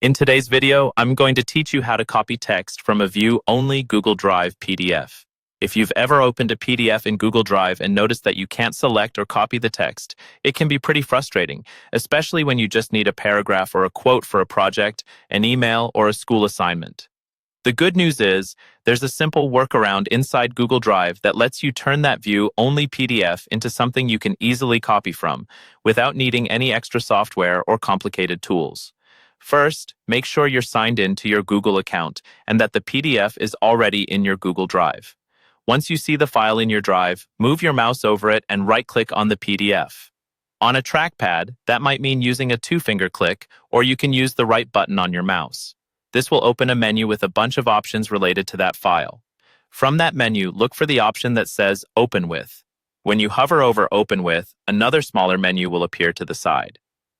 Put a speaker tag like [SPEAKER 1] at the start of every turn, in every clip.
[SPEAKER 1] In today's video, I'm going to teach you how to copy text from a view-only Google Drive PDF. If you've ever opened a PDF in Google Drive and noticed that you can't select or copy the text, it can be pretty frustrating, especially when you just need a paragraph or a quote for a project, an email, or a school assignment. The good news is, there's a simple workaround inside Google Drive that lets you turn that view-only PDF into something you can easily copy from, without needing any extra software or complicated tools. First, make sure you're signed in to your Google account and that the PDF is already in your Google Drive. Once you see the file in your Drive, move your mouse over it and right-click on the PDF. On a trackpad, that might mean using a two-finger click, or you can use the right button on your mouse. This will open a menu with a bunch of options related to that file. From that menu, look for the option that says Open With. When you hover over Open With, another smaller menu will appear to the side.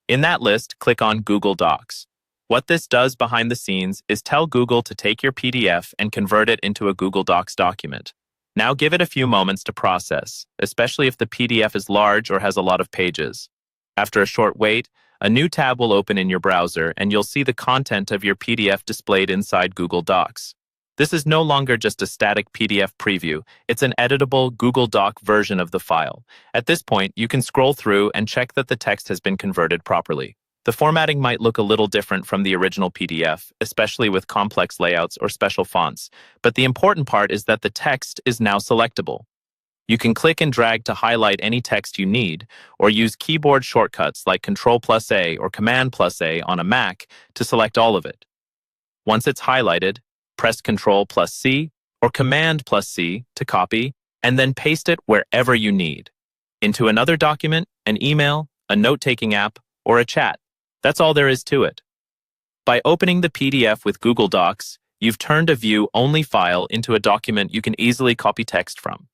[SPEAKER 1] In that list, click on Google Docs. What this does behind the scenes is tell Google to take your PDF and convert it into a Google Docs document. Now give it a few moments to process, especially if the PDF is large or has a lot of pages. After a short wait, a new tab will open in your browser and you'll see the content of your PDF displayed inside Google Docs. This is no longer just a static PDF preview, it's an editable Google Doc version of the file. At this point, you can scroll through and check that the text has been converted properly. The formatting might look a little different from the original PDF, especially with complex layouts or special fonts, but the important part is that the text is now selectable. You can click and drag to highlight any text you need, or use keyboard shortcuts like Ctrl+A or Command+A on a Mac to select all of it. Once it's highlighted, press Ctrl+C or Command+C to copy, and then paste it wherever you need. Into another document, an email, a note-taking app, or a chat. That's all there is to it. By opening the PDF with Google Docs, you've turned a view-only file into a document you can easily copy text from.